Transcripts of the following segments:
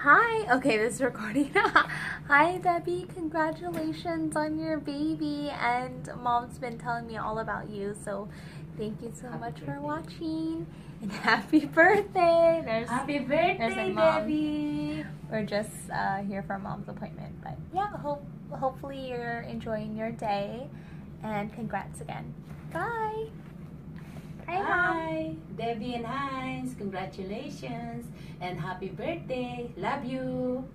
Hi! Okay, this is recording. Hi, Debbie. Congratulations on your baby. And Mom's been telling me all about you, so thank you so much for watching. And happy birthday! Happy birthday, Debbie! We're just here for Mom's appointment. But yeah, hopefully you're enjoying your day. And congrats again. Bye! Hi, Debbie and Heinz, congratulations and happy birthday. Love you.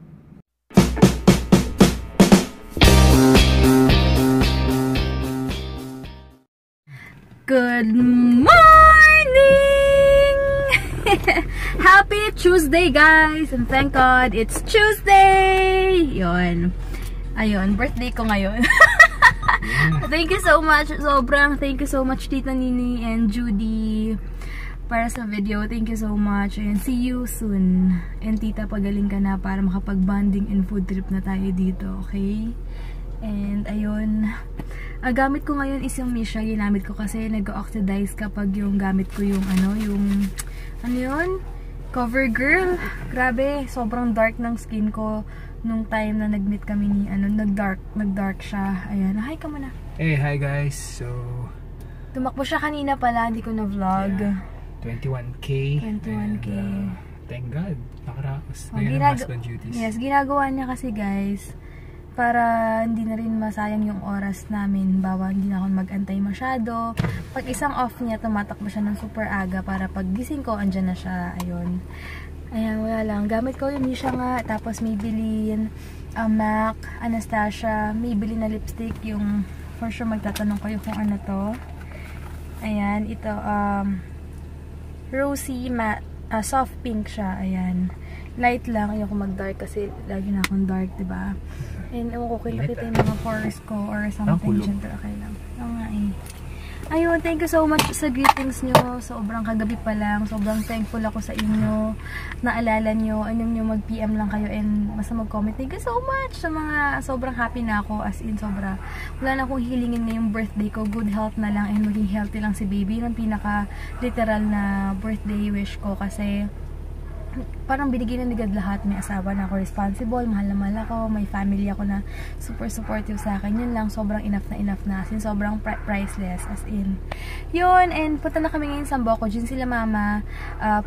Good morning! Happy Tuesday, guys! And thank God it's Tuesday! Yun. Ayun, birthday ko ngayon. Thank you so much. Sobrang thank you so much, Tita Nini and Judy, para sa video. Thank you so much. And see you soon. And Tita, pagaling ka na para makapag-bonding and food trip na tayo dito, okay? And ayun, gamit ko ngayon is yung Misha. Ginamit ko kasi nag-oxidize kapag yung gamit ko yung ano yun? CoverGirl. Grabe, sobrang dark ng skin ko nung time na nag-meet kami ni nag-dark siya. Ayan, hi ka muna. Hey, hi guys. So, tumakbo siya kanina pala, hindi ko na vlog. Yeah, 21K. 21K. And, thank God, nakaraos. Yes, ginagawa niya kasi guys, para hindi na rin masayang yung oras namin. Bawa, hindi na ako mag-antay masyado. Pag isang off niya, tumatakbo siya ng super aga para pag gising ko, andyan na siya. Ayun. Ayan, wala lang. Gamit ko yung Misha nga. Tapos Maybelline, MAC, Anastasia, Maybelline na lipstick. Yung, for sure, magtatanong kayo kung ano to. Ayan, ito, rosy matte, soft pink siya. Ayan. Light lang. Ayoko mag-dark kasi lagi na akong dark, diba? And ewan ko, kita yung mga pores ko or something dyan. Pero okay lang. Oo nga eh. Ayun, thank you so much sa greetings nyo. Sobrang kagabi pa lang. Sobrang thankful ako sa inyo. Naalala nyo. Anyong nyo mag-PM lang kayo and basta mag-comment. Thank you so much sa mga sobrang happy na ako. As in, sobra. Wala na akong hilingin ngayong birthday ko. Good health na lang and maging healthy lang si baby. Yung pinaka-literal na birthday wish ko kasi parang binigay na ni God lahat. May asawa na ako responsible, mahal na mahal ako, may family ako na super supportive sa akin. Yun lang, sobrang enough na. As in, sobrang priceless. As in. Yun, and punta na kami ngayon sa Sambuco. Diyan sila mama.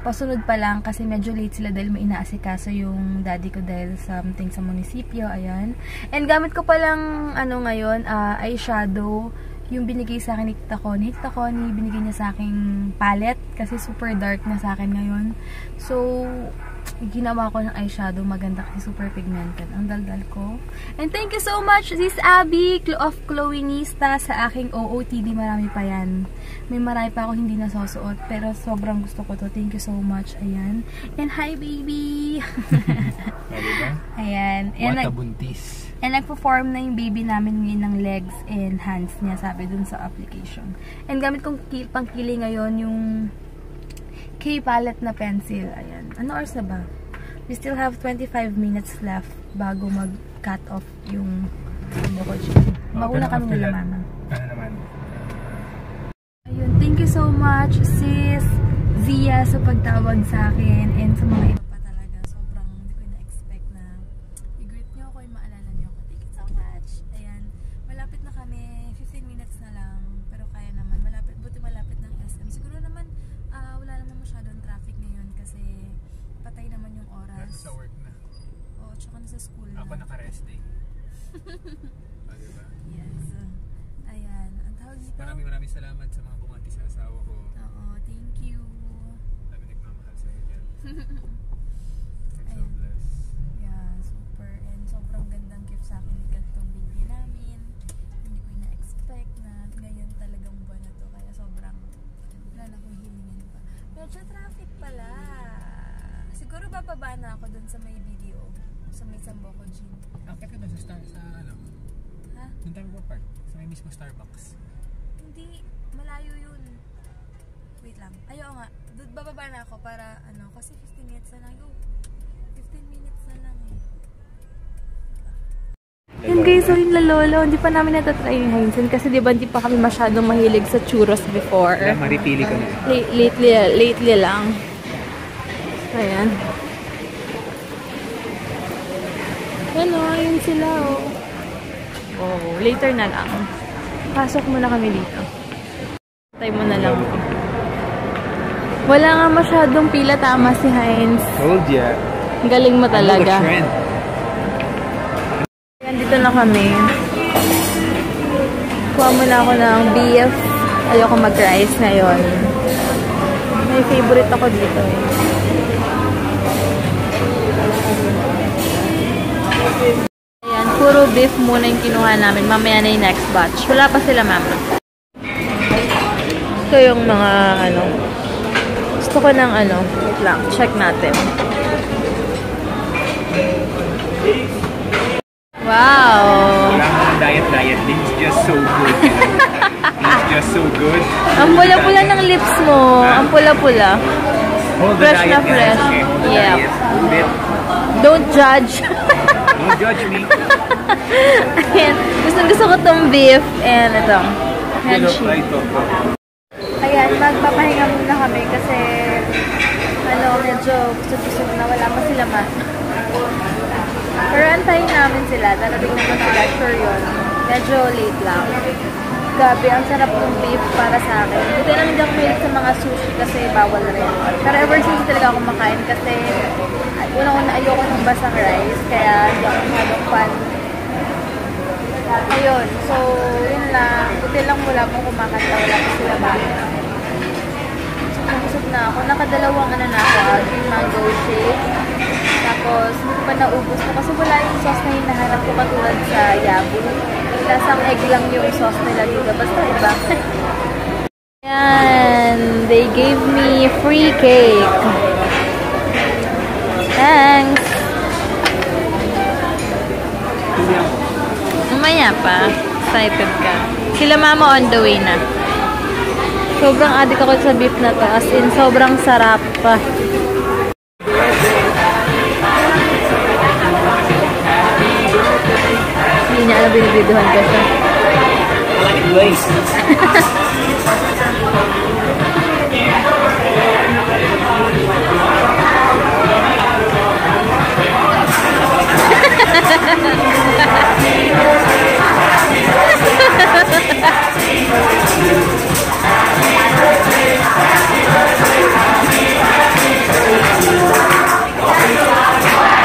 Pasunod pa lang kasi medyo late sila dahil may inaasikaso yung daddy ko dahil something sa munisipyo. Ayan. And gamit ko palang ngayon, eyeshadow. Yung binigay sa akin ni Tita Connie, binigay niya sa aking palette kasi super dark na sa akin ngayon. So, ginawa ko ng eyeshadow, maganda kasi super pigmented. Ang daldal ko. And thank you so much, Sis Abby of Chloenista sa aking OOTD. Marami pa yan. May marami pa ako hindi nasusuot, pero sobrang gusto ko to. Thank you so much. Ayan. And hi, baby! Ayan. What a buntis. And nagpo-form na yung baby namin ngayon ng legs and hands niya, sabi dun sa application. And gamit kong pangkili ngayon yung K palette na pencil. Ayan. Ano oras na ba? We still have 25 minutes left bago mag-cut off yung mauna kami nila mama. Ano naman? Ayun. Thank you so much, sis Zia, sa pagtawag sa akin and sa mga iba pa talaga. Sobrang hindi ko na-expect na i-greet nyo ako, maalala nyo ako. Thank you so much. Ayan. Malapit na kami. 15 minutes na lang. Pero kaya naman. Buti malapit ng SM. Siguro naman wala naman masyadong traffic ngayon kasi patay naman yung oras. Sa work na. Oo, tsaka na sa school na. Ako naka-rest day. Diba? Yes. Ayan. Ang tawag dito. Maraming salamat sa mga bumati sa asawa ko. Oo, thank you. Dami nagmamahal sa'yo dyan. I'm so blessed. Yeah, super. And sobrang gandang gift sa akin ni God tong baby namin. Hindi ko na-expect na ngayon talagang buwan na to. Kaya sobrang wala na akong hilingin pa. Medyo traffic pala. Siguro bababa na ako dun sa may video. Sa may Sambuco Gym. Akit ka doon sa ano? Ha? Doon tayo park. Sa may mismo Starbucks. Hindi. Malayo yun. Wait lang. Ayaw nga. Bababa na ako para kasi 15 minutes na lang. 15 minutes na lang eh. Yan guys, so yung lalolo, hindi pa namin natatry yung Heinzen kasi diba hindi pa kami masyadong mahilig sa churros before. Kaya maripili ka na. Lately lang. Ayan. Hello, ayun sila oh. Oh, later na lang. Pasok muna kami dito. Tayo muna lang. Wala nga masyadong pila, tama si Heinz. Told ya. Galing mo talaga. Ayan, dito na kami. Kuha muna ako ng beef. Ayoko mag-rice ngayon. May favorite ako dito eh. Ayan, puro beef muna yung kinuha namin. Mamaya na yung next batch. Wala pa sila, mama. Ito yung mga ano. Gusto ko ng ano. Wait lang, check natin. Wow! Wala mo ng diet. It's just so good. It's just so good. Ang pula-pula ng lips mo. Ang pula-pula. Fresh na fresh. Yeah. Don't judge. Don't judge me. Ayan. Gusto ko tong beef. And ito. Hanshi. Ayan, magpapahinga muna kami kasi medyo gusto na wala pa sila man. Pero antayin namin sila. Darating naman sila. Sure yun. Medyo late lang. Gabi, ang sarap ng beef para sa akin. Buti lang hindi ako mahilig sa mga sushi kasi bawal rin. Pero ever since talaga ako makain kasi una-una ayoko ng basang rice. Kaya hindi ako mahalong fan. Ayun. So, yun lang. Buti lang wala pong kumakanta. Wala pa sila bago. Busog na ako. Nakadalawang na ako. Green mango shake. Tapos, hindi ko pa naubos ko kasi wala yung sauce na hinahanap ko katulad sa Yabu. Lasang egg lang yung sauce nila dito. Basta iba. Ayan. They gave me free cake. Thanks. Mamaya pa. Excited ka. Sila mama on the way na. Sobrang addict ako sa beef na to. As in, sobrang sarap pa. Hindi niya alam binibiduhan ko siya.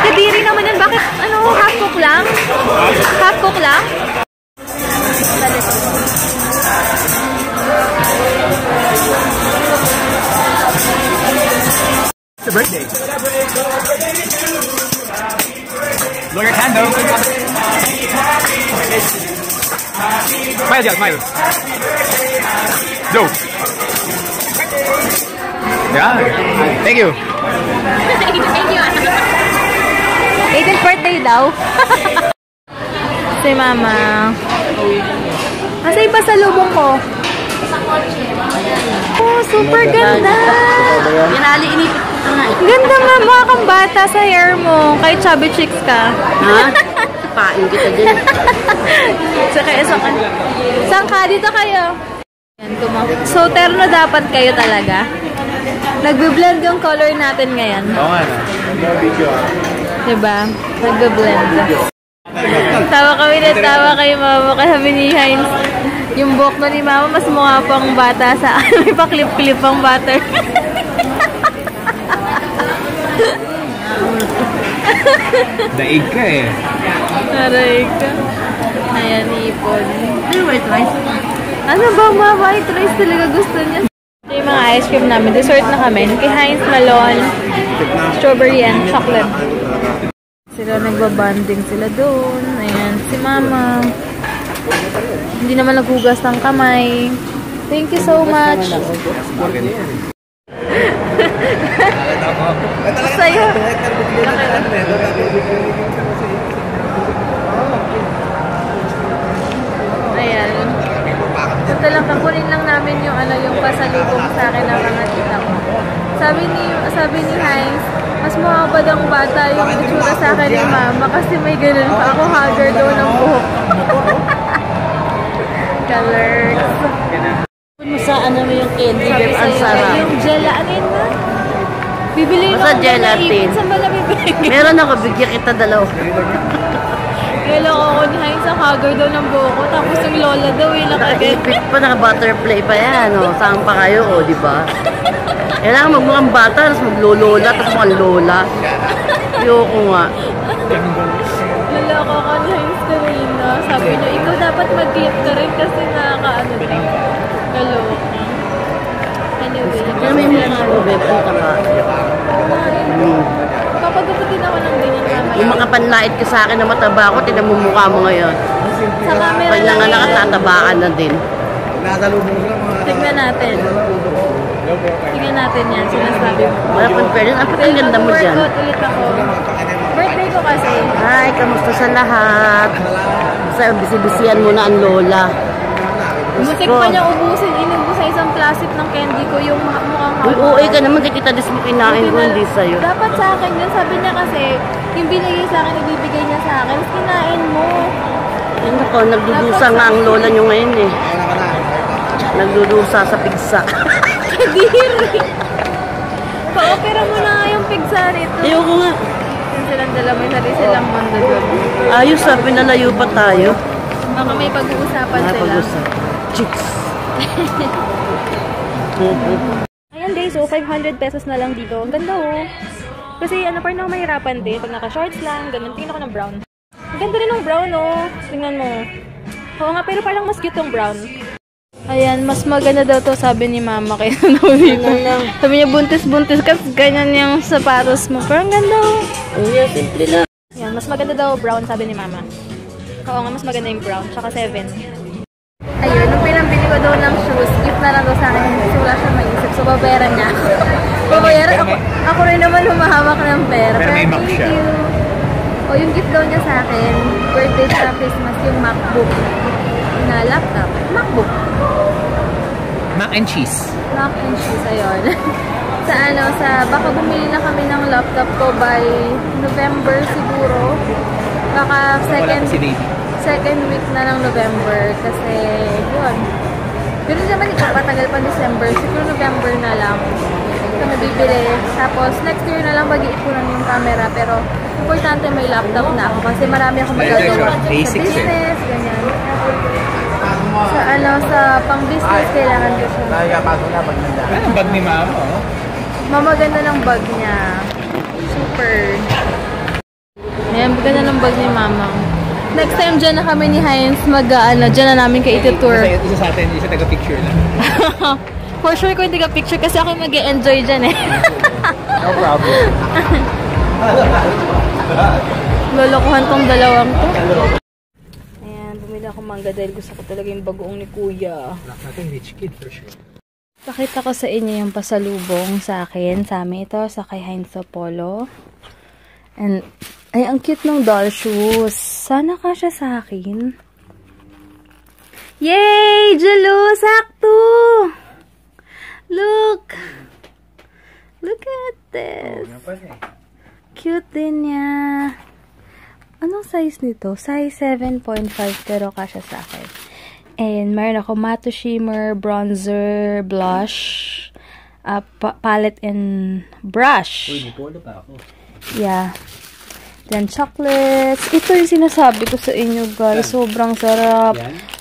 Kadiri naman yan. Bakit? Ano? Half cook lang? Half cook lang? It's a birthday. Blow your candle. Smile, Jal, smile. Go. Yeah. Thank you. Thank you. 18th birthday daw. Si mama. Asa yung pasalubong ko? Oh, super ganda. Pinali inipit ko na eh. Ganda mama kang bata sa hair mo. Kahit chubby chicks ka. Ha? Pain kita dyan. Saan ka? Dito kayo. So, terno dapat kayo talaga. Nagbe-blend yung color natin ngayon. Oo nga na. Diba? Nagbe-blend. Tawa kami na tawa kay mama. Kaya ni Heinz, yung buhok na ni mama mas mukha pang bata sa may paklip-klip pang butter. Daig ka eh. Aray ka. Ayan, ipon. Ano white rice? Ano ba, ma? White rice talaga gusto niya. Ito yung mga ice cream namin. Dessert na kami. Kay Heinz, melon, strawberry, and chocolate. Sila nagbabanding sila doon. Ayan, si mama. Hindi naman naghugas ng kamay. Thank you so much. Sa'yo. Ayan. Ito lang, kakunin lang namin yung yung pasalubong sa akin ng mga tita ko. Sabi ni Heinz, mas mukhabad ang bata yung itsura sa akin ni mama kasi may ganun pa ako, haggard daw ng buhok. Colors. Sa ano mo yung candy, Sabi ang sa'yo, sarap. yung gel, ano yun na? Bibili Basta gelatin. Saan ba nabibili? Meron ako, bigyan kita dalawa. Kailangan ako ni Heinz ang hagar daw ng buhok ko. Tapos yung lola daw Naka-ipit pa, naka-butterfly pa yan. O, saan pa kayo, o, di ba? Kailangan magmukhang bata, tapos maglolola, tapos mukhang lola. Ayoko nga. Naloko ka ni Heinz kanina. Sabi niya, ikaw dapat mag-clip ka rin kasi nakakaano daw. Naloko. Anyway. Kaya may mga bebe, punta ka. Papagupitin ako ng ganyan naman. Yung makapanlait ka sa akin na mataba ako, tinamumukha mo ngayon. Sa camera Pag lang nanganak at tataba ka na din. Tignan natin. Tignan natin yan. Sinasabi mo. Wala pang fairness. Ang ganda mo dyan. Mag-workout ulit ako. Birthday ko kasi. Hi, kamusta sa lahat? Sa bisibisihan mo na ang lola. Musik pa niya ubusin. Inubos sa isang plastic ng candy ko yung mukhang Uy, uwi ka naman. Di kita dis mo kinain ko, hindi sa'yo. Dapat sa akin yun. Sabi niya kasi, yung binigay sa akin, ibibigay niya sa akin. Mas kinain mo. Ayun ako, nagdudusa nga ang lola nyo ngayon eh. Nagdudusa sa pigsa. Kadiri. Pa-opera mo na nga yung pigsa nito. Ayoko nga. Yung silang dala, may sarili silang mundo doon. Ayos ah, pinalayo pa tayo. Baka may pag-uusapan Ay, sila. pag-usap. Chicks. Ayan guys, so 500 pesos na lang dito. Ang ganda oh. Kasi ano pa rin ako mahirapan din. Pag naka-shorts lang, ganun. Tingnan ko ng brown. Ang ganda rin ng brown oh. Tingnan mo. Oo nga, pero parang mas cute yung brown. Ayan, mas maganda daw to sabi ni mama kaya nabili ko. Sabi niya buntis-buntis ka, ganyan yung sapatos mo. Pero ang ganda oh. Ayan, simple lang. Ayan, mas maganda daw brown sabi ni mama. Oo nga, mas maganda yung brown. Tsaka 7. Ayun, nung pinambili ko daw ng shoes, gift na lang daw sa akin. So, wala siya maisip. So, babayaran niya ako. Babayaran ako. Ako rin naman humahawak ng pera. Pero may Mac siya. O, yung gift daw niya sa akin, birthday sa Christmas, yung MacBook na laptop. MacBook. Mac and cheese. Mac and cheese, ayun. Baka bumili na kami ng laptop ko by November siguro. Baka second week na ng November kasi yun. Pero naman ito, patagal pa December. Siguro November na lang kami bibili. Tapos next year na lang mag-iipunan yung camera. Pero importante may laptop na ako kasi marami akong magagawa sa business, ganyan. Sa pang-business kailangan ko siya. Ano bag ni mama? Oh? Mamaganda ng bag niya. Super. Ayan, maganda ng bag ni mama. Next time dyan na kami ni Heinz dyan na namin kayo itutour. Isa sa atin, isa taga-picture lang. For sure ko yung taga-picture kasi ako mag-e-enjoy dyan eh. No problem. Lolokohan tong dalawang to. Ayan, bumili ako mangga dahil gusto ko talaga yung bagoong ni Kuya. Natin rich kid for sure. Pakita ko sa inyo yung pasalubong sa akin. Sa amin ito, sa kay Heinz Polo. And, ay, ang cute ng doll shoes. Sana kasya sa akin. Yay! Jalo! Sakto! Look! Look at this! Cute din niya. Anong size nito? Size 7.5 pero kasya sa akin. And meron ako matte shimmer, bronzer, blush, palette and brush. Uy, may polo pa ako. Yeah. Then chocolates. Ito yung sinasabi ko sa inyo guys. Sobrang sarap.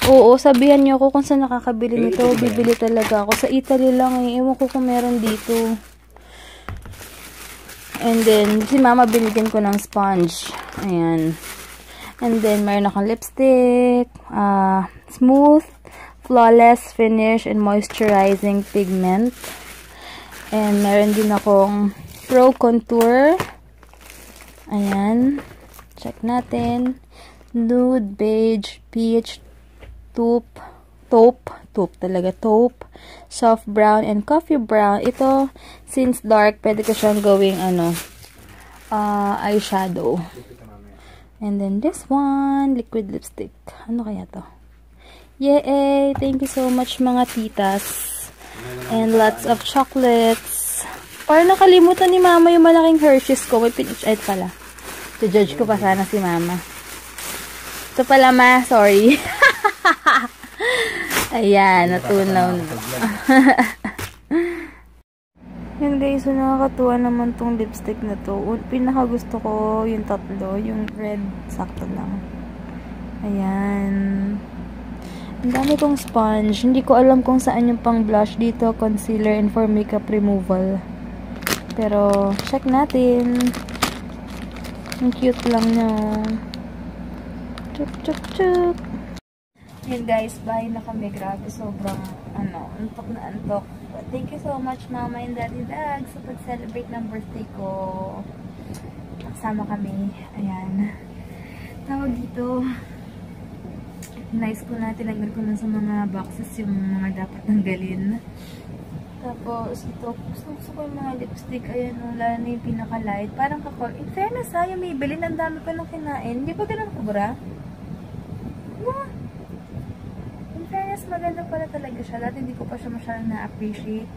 Oo, sabihan niyo ako kung saan nakakabili nito. Bibili talaga ako. Sa Italy lang eh. Ewan ko kung meron dito. And then, si mama binigyan ko ng sponge. Ayan. And then, meron akong lipstick. Smooth, flawless finish, and moisturizing pigment. And meron din akong Pro Contour. Ayan. Check natin. Nude, beige, peach, taupe talaga, taupe, soft brown, and coffee brown. Ito, since dark, pwede ko siyang gawing, eyeshadow. And then this one, liquid lipstick. Ano kaya to? Yay! Thank you so much, mga titas. And lots of chocolates. Parang nakalimutan ni mama yung malaking Hershey's ko. May pinch-out pala. To-judge ko pa sana si mama. Ito pala ma, sorry. Ayan, natunaw na. Yan guys, so nakakatuwa naman tong lipstick na to. Pinaka gusto ko yung tatlo, yung red, sakto lang. Ayan. Ang dami kong sponge. Hindi ko alam kung saan yung pang blush dito, concealer, and for makeup removal. Pero, check natin. Ang cute lang niya. Chuk, chuk, chuk. Yun guys, bye na kami. Grabe, sobrang, antok na antok. But thank you so much, Mama and Daddy Dag, sa pag-celebrate ng birthday ko. Nagsama kami. Ayan. Tawag dito. Nice ko na, tinagnan ko na sa mga boxes yung mga dapat tanggalin. Tapos, ito, gusto ko yung mga lipstick. Ayan, lalo na yung pinaka-light. Parang kakol. In fairness ha, yung Maybelline, ang dami ko nang kinain. Hindi ba ganun kabura? Yeah. In fairness, maganda pala talaga siya. Dati hindi ko pa siya masyadong na-appreciate.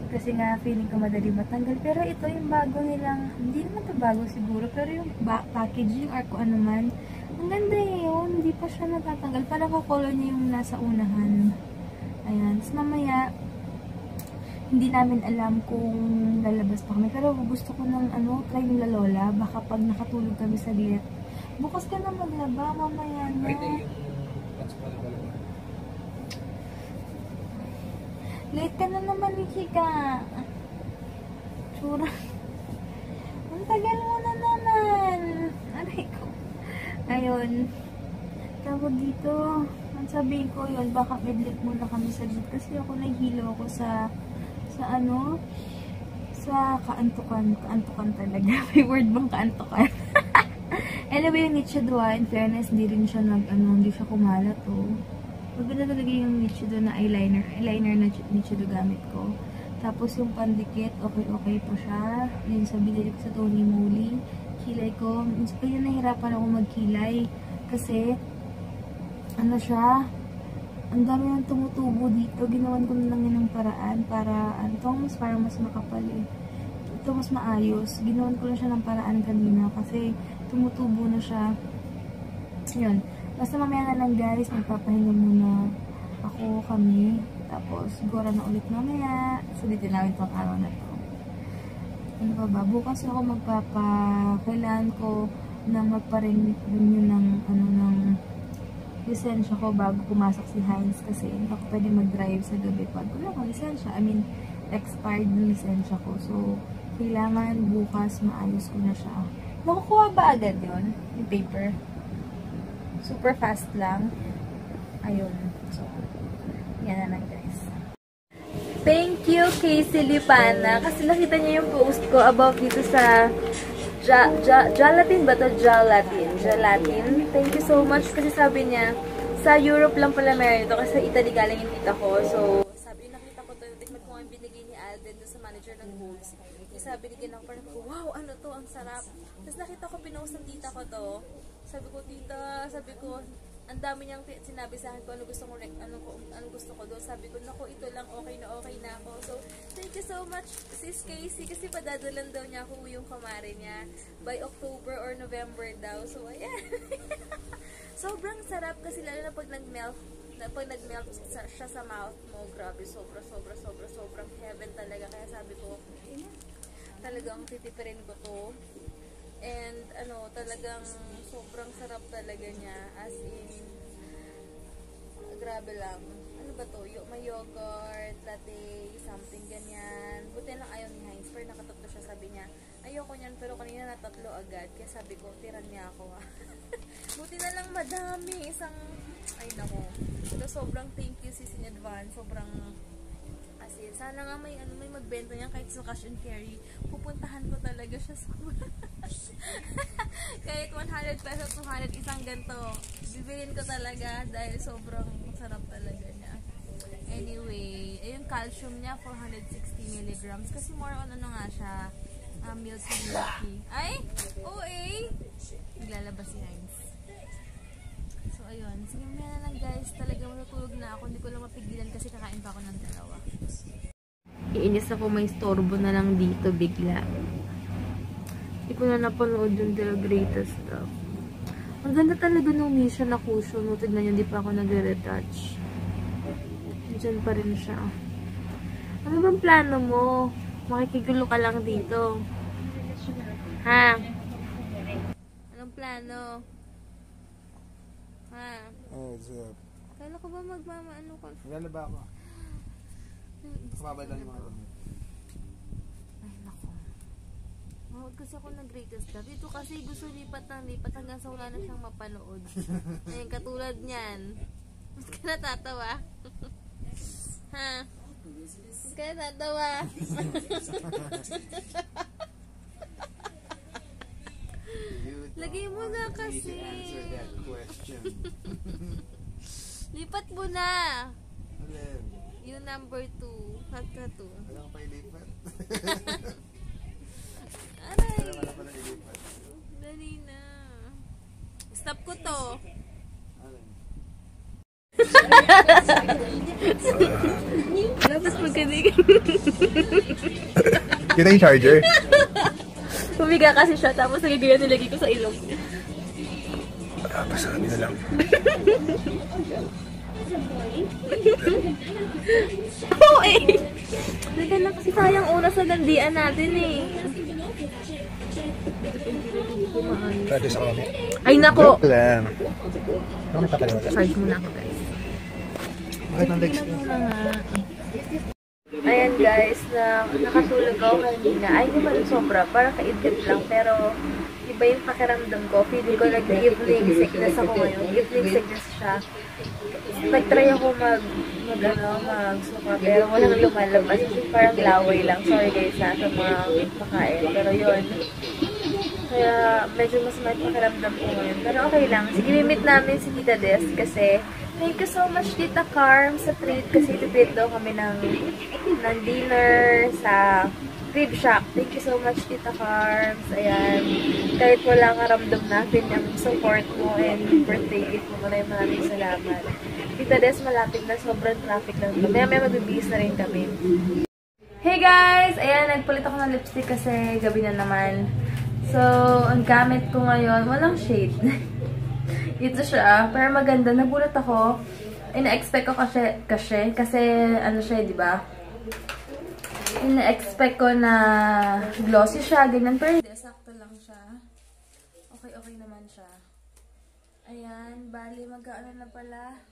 Kasi nga, feeling ko madali matanggal. Pero ito yung bago nilang, hindi naman ito bago siguro, pero yung packaging or kung ano man, ang ganda yun. Hindi pa siya natatanggal. Parang kakolor niya yung nasa unahan. Ayan. Tapos mamaya, hindi namin alam kung lalabas pa kami. Pero gusto ko ng try yung lalola. Baka pag nakatulog kami sa saglit. Bukas ka na maglaba, mamaya na. Late ka na naman, Nikika. Tsura. Ang tagal mo na naman. Aray ko. Ayun. Tawag dito. Ang sabihin ko yun, baka medlit muna kami sa gym. Kasi ako naghilo ako sa kaantukan. Kaantukan talaga. May word bang kaantukan? Anyway, yung Nichido, in fairness, hindi rin siya hindi siya kumalat, oh. Maganda talaga yung Nichido na eyeliner. Eyeliner na Nichido gamit ko. Tapos yung pandikit, okay pa siya. Yun sa binili ko sa Tony Moly. Kilay ko. Kaya nahirapan ako magkilay. Kasi, siya, ang dami ng tumutubo dito. Ginawan ko na lang yun ng paraan para, parang mas makapal eh. Ito mas maayos. Ginawan ko na siya ng paraan kanina kasi tumutubo na siya. Yun. Basta mamaya na lang guys, magpapahinga muna kami. Tapos, siguro na ulit mamaya. Sulitin namin itong araw na to. Ano pa ba? Bukas ako kailangan ko na magpa-renew ng lisensya ko bago pumasok si Heinz kasi hindi ako pwede mag-drive sa gabi pag wala akong lisensya. I mean, expired na lisensya ko. So, kailangan bukas maayos ko na siya. Nakukuha ba agad yun? Yung paper? Super fast lang. Ayun. So, yan na lang guys. Thank you kay Silipana kasi nakita niya yung post ko about dito sa gelatin ba to? Gelatin. Thank you so much kasi sabi niya sa Europe lang pala meron ito kasi sa Italy galing yung tita ko. So, sabi nakita ko to, tikman ko ang binigay ni Alden doon sa manager ng Goods. Sabi ni Ginang parang, wow, ano to, ang sarap. Tapos nakita ko pinost ng tita ko to. Sabi ko, tita, ang dami niyang sinabi sa akin ko ano gusto ko doon. Sabi ko, naku, ito lang, okay na ako. So, thank you so much, Sis Casey, kasi padadalan daw niya ako yung kamare niya by October or November daw. So, ayan. Sobrang sarap kasi lalo na pag nag-melt siya sa mouth mo, grabe, sobrang heaven talaga. Kaya sabi ko, talagang titipirin ko to. And, talagang sobrang sarap talaga niya. As in, grabe lang. Ano ba to? May yogurt, latte, something ganyan. Buti lang ayaw ni Heinz. Pero nakatatlo siya, sabi niya, ayoko niyan, pero kanina natatlo agad. Kaya sabi ko, tiran niya ako. Buti na lang madami. Ay nako. So, sobrang thank you sis in advance. Sobrang, as in, sana nga may magbenta niya kahit sa cash and carry. Pupuntahan ko talaga siya kahit 100 pesos, 200 isang ganito. Bibilin ko talaga dahil sobrang sarap talaga niya. Anyway, yung calcium niya 460 milligrams kasi more on nga siya, milk milky. Ay! OA! Naglalabas si Heinz. So, ayun. Sige na lang guys. Talagang matutulog na ako. Hindi ko lang mapigilan kasi kakain pa ako ng dalawa. Iinis ako, may storbo na lang dito bigla. Hindi ko na napanood yung The Greatest Stuff. Ang ganda talaga nung Misha na cushion. Tignan nyo, hindi pa ako nagre-retouch. Diyan pa rin siya. Ano bang plano mo? Makikigulo ka lang dito. Ha? Anong plano? Ha? Oh, what's up? Kala ko ba magmamaano ko? Maglalaba ako. Kumabay lang yung mga gamit. Ay, nako. Mawag kasi ako nag-greatest love. Dito kasi gusto lipat hanggang sa wala na siyang mapanood. Ayun, katulad niyan. Mas ka natatawa? Ha? Mas ka natatawa? Lagay mo na kasi. Answer that question. Lipat mo na. Alin? Yung number 2. Hagka 2. Wala ka pa ilipat? Aray. Wala ka pala ilipat? Dali na. Stop ko to. Alin? Tapos magkadigan. Kita yung charger? Pumiga kasi siya, tapos nagigaya nilagay ko sa ilong. Basta nila lang. Oo eh! Dagan na kasi sayang oras na landian natin eh. Practice ako kami. Ay nako! Joke lang. Ano pa pala? Charge muna ako guys. Bakit ang legs ko? Ayan guys, nakatulog ako kanina. Ay naman sobra, parang kaidlip lang. Pero iba yung pakiramdam ko. Feeling ko nag-evening sickness ako ngayon. Evening sickness siya. Nag-try ako magsuka pero walang lumalabas. Parang laway lang. Sorry guys sa mga pakain. Pero yun. Kaya medyo mas may pakiramdam ko ngayon. Pero okay lang. Sige, meet namin si Tita Des kasi thank you so much Tita Carm sa treat. Kasi treat daw kami ng dinner sa Crib Shack. Thank you so much Tita Carms. Ayan. Kahit wala nga ramdam natin yung support mo and birthday gift mo. Maraming salamat. Tita Des, malapit na. Sobrang traffic lang. May magbibihis na rin kami. Hey guys! Ayan, nagpalit ako ng lipstick kasi gabi na naman. So, ang gamit ko ngayon, walang shade. Ito siya, pero maganda. Nagulat ako. Ina-expect ko kasi ano siya, di ba? Ina-expect ko na glossy siya, ganyan. Pero hindi, sakto lang siya. Okay naman siya. Ayan, bali, magkaano na pala.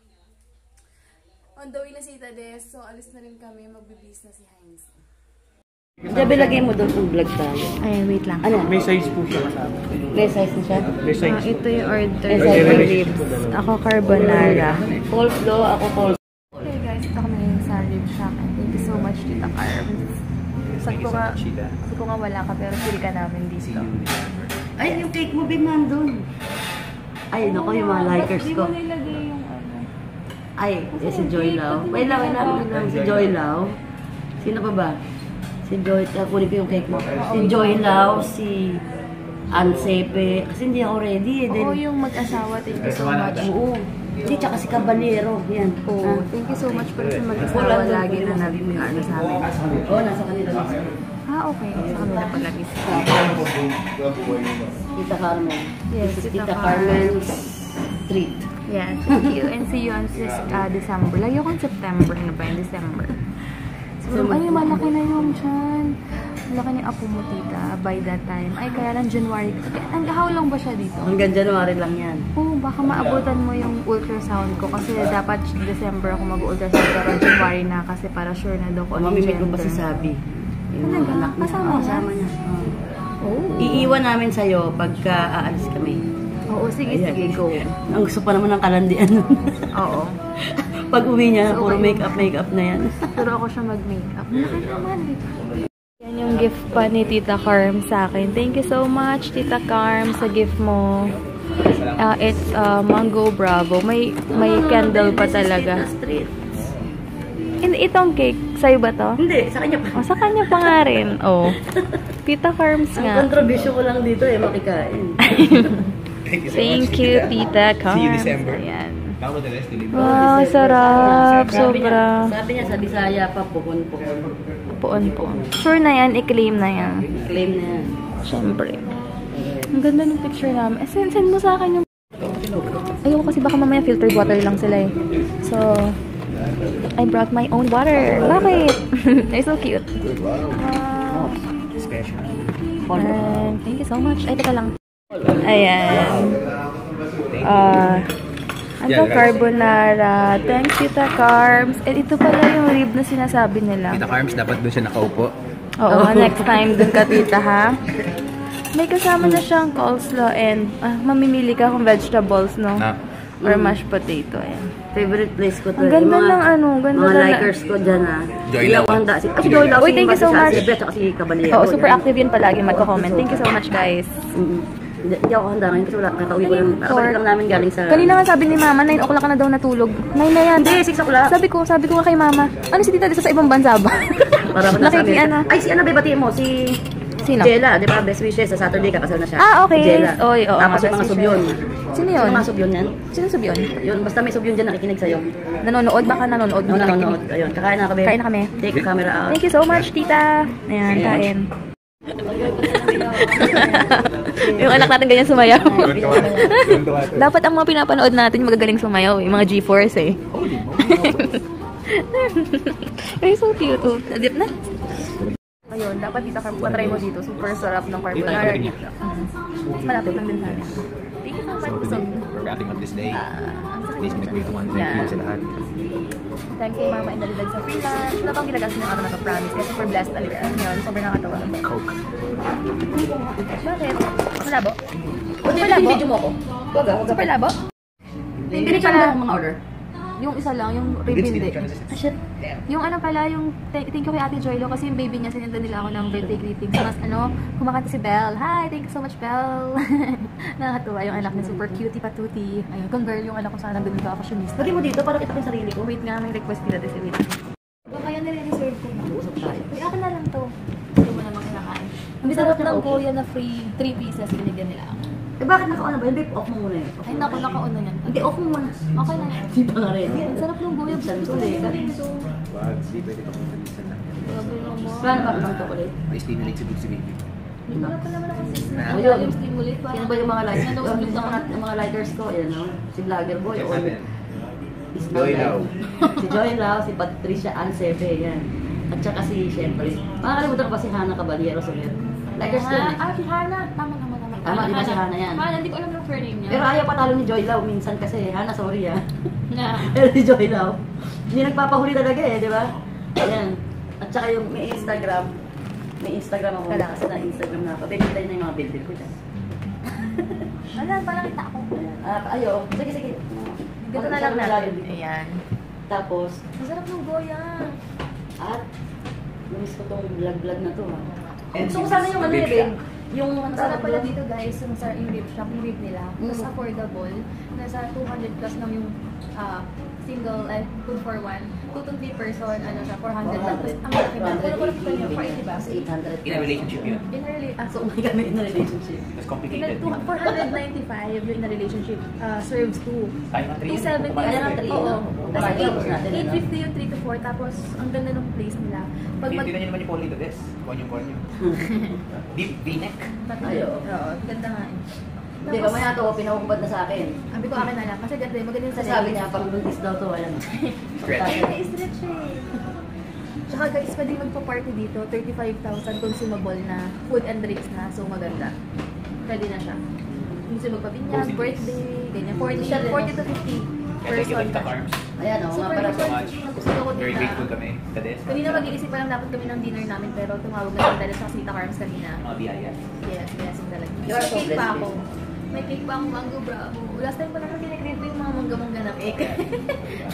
On the way na si Tita Des, so alis na rin kami. Magbibis na si Heinz. Sabi, lagay mo doon kung vlog tayo. Ayan, wait lang. Ano? May size po siya kasama. May size na siya? May size. Ito yung order. May size na Ribs. Ako carbonara. Coleslaw, ako coleslaw. Okay guys, ito kami ngayon sa Rib Shack. Thank you so much, Tita Carms. Sabi ko nga wala ka, pero feel ka namin dito. Ay, yung cake mo, Bim, nandun. Ay, naku, yung mga likers ko. Ba't di mo nilagay yung ano? Ay, si Joy Lau. Wait lang. Si Joy Lau. Sino pa ba? Si Joy, kunin ko yung cake mo. Si Joy Lau, si Ansepe. Kasi hindi ako ready eh. Oo, yung mag-asawa. Thank you so much. Oo. Hindi, tsaka si Cabanero. Yan. Oo, thank you so much po sa mag-asawa lagi na nag-ano sa amin. Oo, nasa kanila. Ah, okay. Sa kanila palagi. Tita Carmen. Yes, This is Tita Tita Carmen's treat. Yeah, thank you. And see you on December. Lagi akong September. Ano ba yung December? So, ay, malaki na yung tiyan. Malaki na yung apo mo, tita. By that time. Ay, kaya lang January. How long ba siya dito? Hanggang January lang yan. Oo, baka maabutan mo yung ultrasound ko. Kasi dapat December ako mag-ultrasound. Pero January na kasi para sure na daw ko ano Mamimit ko pa si Sabi. Yung Talaga? anak niya. Kasama niya? Kasama niya. Oh. Iiwan namin sa'yo pagka aalis kami. Oo, sige, Ayan. sige, go. Ang gusto pa naman ng kalandian. Oo. Pag uwi niya, So, puro okay. makeup na yan. Turo ako siya mag-makeup. Malaki naman. Yan yung gift pa ni Tita Carm sa akin. Thank you so much, Tita Carm, sa gift mo. It's Mango Bravo. May candle pa talaga. Itong cake, sa'yo ba to? Hindi, sa kanya pa. O, sa kanya pa nga rin. Oh. Tita Carms Ang nga. contribution ko lang dito makikain. Thank you, Tita Carms. See you December. Ayan. Bago the rest, deliver. Wow, sarap. Sabi Sobra. niya sa Bisaya pa, pukon-pukon. Puon. Sure na yan, i-claim na yan. Claim na yan. Siyempre. Ang ganda ng picture namin. Send mo sa akin yung... Ayoko kasi baka mamaya filtered water lang sila eh. So, I brought my own water. Bakit? They're so cute. Wow. Special. Thank you so much. Ay, teka lang. Ayan. Ano carbonara. Thanks, Tita Carms. And ito pala yung rib na sinasabi nila. Tita Carms, dapat doon siya nakaupo. Oo, next time dun ka, Tita, ha? May kasama na siyang coleslaw and mamimili ka kung vegetables, no? Or mashed potato, ayan. Favorite place ko to. Ang ganda ng ano, ganda mga na. likers ko dyan, ha. Joylaw. Si Joylaw. Uy, thank you so much. Si Caballero. Oo, super active yun palagi magko-comment. Thank you so much, guys. Hindi ako handa ngayon kasi wala. Kakauwi ko lang. Kakauwi lang namin galing sa... Kanina nga sabi ni Mama, 9 o'clock ka na daw natulog. 9 na yan. Hindi, 6 o'clock. Sabi ko nga kay Mama, ano si Tita Disa sa ibang bansa ba? Para ako nasa Nakikian na. Ay, si ano ba batiin mo? Si... Sino? Jella, di ba? Best wishes. Sa Saturday, kakasal na siya. Ah, okay. Si Jella. Oy, oo, tapos nga, yung mga best subyon. Sino yun? Yung mga subyon yan. Sino subyon? Yun, basta may subyon dyan nakikinig sa'yo. Nanonood? Baka nanonood. No, nanonood. Ayun, kakain na kami. Kain na kami. Take the camera out. Thank you so much, Tita. Ayan, kain. Yung anak natin ganyan sumayaw. Dapat ang mga pinapanood natin magagaling sumayaw, yung mga G-Force eh. Ay, so cute. Dip na. Ayun, dapat Tita Carm, patry mo dito. Super sarap ng carbonara. Malapit lang din sa akin. Thank you so much. We're wrapping up this day. Please make way to one. Thank you sa lahat. Thank you, Mama, inalidag sa free lunch. Wala pang ginagas ng araw na to-promise. Kasi super blessed talaga. Yun, sobrang nakatawa. Coke. Bakit? Malabo? Hindi, Malabo? video mo ako. Wag ah, wag ah. Super labo? Hindi ka na mga order. Yung isa lang, yung rib hindi. Yung ano pala, yung thank you kay Ate Joylo kasi yung baby niya, sinundan nila ako ng birthday greetings. Mas kumakanta si Belle. Hi, thank you so much, Belle. Nakakatuwa yung anak niya, super cutie patuti. Ayun, kung girl yung anak ko, sana ganun ka fashionista. Lagay mo dito para kita ko yung sarili ko. Wait nga, may request nila din si Wait. Baka yan nire-reserve ko na. Usap tayo. Uy, akin na lang to. Gusto mo namang kinakain. Ang sarap ng kuya na free 3 pieces, binigyan nila ako. Eh bakit nakauna ba? Hindi, off mo muna eh. Ay, naku, nakauna yan. Hindi, off mo muna. Okay na yan. Hindi pa nga rin. Ang sarap ng goya. Chocolate. Wag, di pwede pa kung malisan lang. Grabe naman. Plano ba ng chocolate? May stimulate si Big si Baby. Wala pa naman ako sis na. Ayun. Yung stimulate pa. Sino ba yung mga likers? Yung mga likers ko? Ayan, no? Si Vlogger Boy. Check o natin. Joylaw. Si Joylaw, si Patricia Ansepe, yan. At saka si, syempre, makakalimutan ko pa si Hannah Caballero Soler. Likers ko yun eh. Si Hana. Tama. Tama, di ba si Hannah yan? Hana, hindi ko alam yung surname niya. Pero ayaw patalo ni Joylaw minsan kasi, Hannah, sorry ah. Na. Pero si Joylaw, hindi nagpapahuli talaga eh, di ba? Ayan. At saka yung may Instagram ako. Kasi na Instagram na ako. Bibigay na yung mga build ko dyan. Wala, parang kita ako. Ayaw. Sige. Ganito na lang natin. Ayan. Tapos, Masarap ng goya. at namiss ko tong vlog na to ah. And So sana yung ano eh, yung Ang sarap pala dito guys, yung rib shop, yung rib nila. Mas affordable. Nasa 200 plus lang yung single, food for one. 2 to 3 person, ano siya, 400 lang. Tapos ang malaki ba? Pero wala pa niya, 480 ba? 800. In a relationship yun. In a relationship. So, may kami in a relationship. It's complicated. 495 yung in a relationship serves 2. Tayo nga 3 yun. 270 Kaya nga 3 Oo. Tapos natin, ano? 850 yung 3 to 4. Tapos, ang ganda ng place nila. Pag Tingnan nyo naman yung Polito Des. Konyo. Deep V-neck. Ayaw. Oo, ganda nga eh. Di ba, may ato, pinakukubad na sa akin. Sabi ko akin na lang. Kasi ganda, maganda yung Sabi niya, pang buntis daw to, ayan. Stretch. Ay, stretch eh. Tsaka guys, pwede magpa-party dito. 35,000 consumable na food and drinks na. So, maganda. Pwede na siya. Gusto magpabinyag, birthday, ganyan. 40 to 50 Thank you, person Tita na. Carms. Ayan, o, Super nga pala. so much. Gusto ko Very din grateful na. kami. Kades. Kanina mag-iisip pa lang dapat kami ng dinner namin pero tumawag na lang dahil sa Sita Carms kanina. Mga biyaya. Yes, blessing talaga. You are so May cake pa blessed, ako. May cake pa akong mango bravo. Last time pa lang kinikrave ko yung mga mangga-mangga na cake.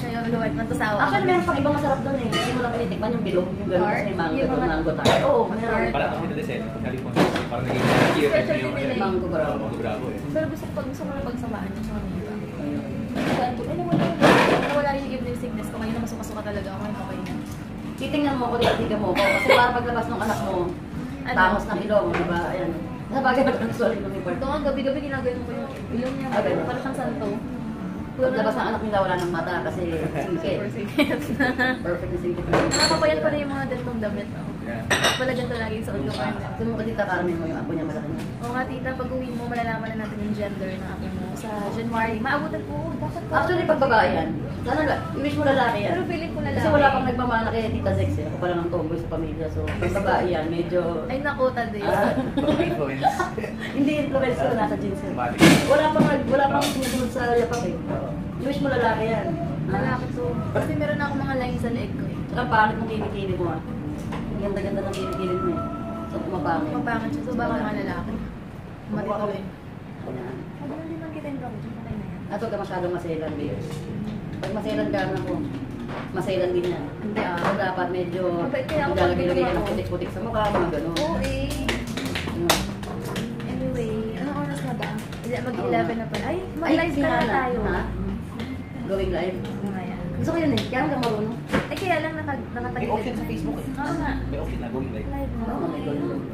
Ngayon, luwat man to sa awa. Actually, meron pang ibang masarap doon eh. Hindi mo lang tinitikman yung bilog. Yung gano'n kasi may mango Yung to, mga- mango tart. Oo, meron. Parang ako dito Des. California. Parang naging cute yung Mango bravo. Mango Bravo eh. Pero gusto ko na pagsamaan yung sa kanila. Ano mo na nawala yung evening sickness ko. Ngayon na masuka-suka talaga ako. Okay na. Titingnan mo ako, titignan mo ako. Kasi para paglabas ng anak mo, tangos ng ilong, di ba? Ayan. Sa bagay na transual yung lumipart. Ito nga, gabi-gabi ginagayon ko yung ilong niya. Ah, ganun. Parang siyang santo. Paglabas ng anak nila, wala ng mata kasi singkit. Super sickness. Perfect na singkit. Nakakapayan ko na yung mga dentong damit. Oh. Yeah. Wala ganito lagi sa ulo ko. Sumo ka dito, Carmen mo yung apo niya malaki niya. Oo nga tita, pag uwi mo, malalaman na natin yung yung gender ng apo mo sa January. Maabutan po, dapat po. Actually, pag babae yan, sana i-wish mo lalaki yan. Pero feeling ko lalaki. Kasi wala pang nagmamana kay Tita Zex eh. Ako pa lang ang tomboy sa pamilya. So, pag babae yan, medyo... Ay, naku, Tade. Influence. Hindi influence ko, nasa jeans yan. Bali. Wala pang sumusunod sa yapak eh. I-wish mo lalaki yan. Lalaki to. Kasi meron ako mga lines sa leeg ko eh. Tsaka pangit mong kinikili mo ah. Ang ganda-ganda ng kinikili mo eh. So, pumapangit. Mapangan siya. So, baka mga lalaki. Matituloy. Ayan. Ano din lang kita yung dog? Patay na yan. At huwag ka masyadong maselan, babe. Pag maselan ka na po, maselan din yan. Hindi ah. So, dapat medyo Mabait kaya ako maglalagay-lagay ka pag ng putik-putik sa mukha, mga gano'n. Oo eh. Ano? Anyway, anong oras na ba? Mag-11 na pala. Ay, mag-live ka na sinana. tayo. Ha? Going live. Mga yan. Gusto ko yun eh. Kaya ka marunong. Ay, kaya lang May nakatagilid. option sa Facebook eh. Oo nga. May option na going live. Live mo. Oo, may going live.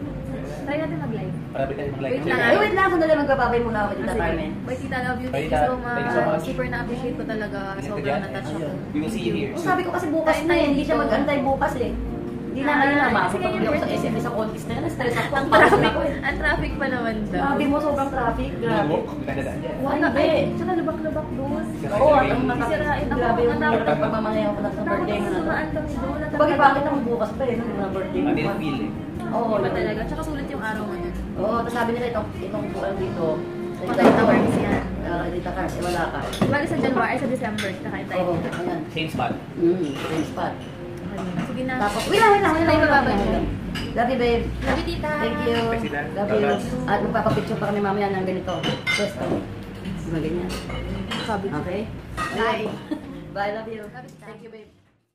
Try natin mag-live. Para tayo mag-like. Wait lang, Ay, wait lang. Sandali magpapabay muna ako dito, Sige. Carmen. Bye, tita. Love you. Thank Tita, you so thank you so much. much. Super na-appreciate ko talaga. Sobrang na-touch ako. We will see you here. Sabi ko kasi bukas na eh. Hindi siya mag-antay bukas eh. Hindi na ngayon na. Masok Sige, ako sa yung SM sa contest na yan. Stress ako. Ang Pagod traffic, ako eh. ang traffic pa naman daw. Sabi mo, sobrang traffic. Grabe. Magdadaan yan. Why Ano, hindi? ay, tsaka lubak-lubak doon. Oo, at ang Sisirain ako. grabe yung Ang takot. pagmamahaya ko na sa birthday mo na to. Sumaan kami doon. Bagay bakit naman bukas pa eh, nung mga birthday mo. Hindi feel eh. Oo, Iba yun. talaga. Tsaka sulit yung araw ngayon. Oo, tapos sabi nila itong buwan dito. Pagkain na works yan. Dita ka, eh wala ka. Bali sa January, sa December, nakain tayo. Oo, ayan. Same spot. Same spot. Sige na. Tapos, wait lang. Tayo bababay mo. Love you, babe. Love you, tita. Thank you. Thanks, tita. Love you. At magpapapicture pa kami mamaya ng ganito. First time. Mga ganyan. Sabi ko. Okay? Bye. Bye, love you. Love you, tita. Thank you, babe.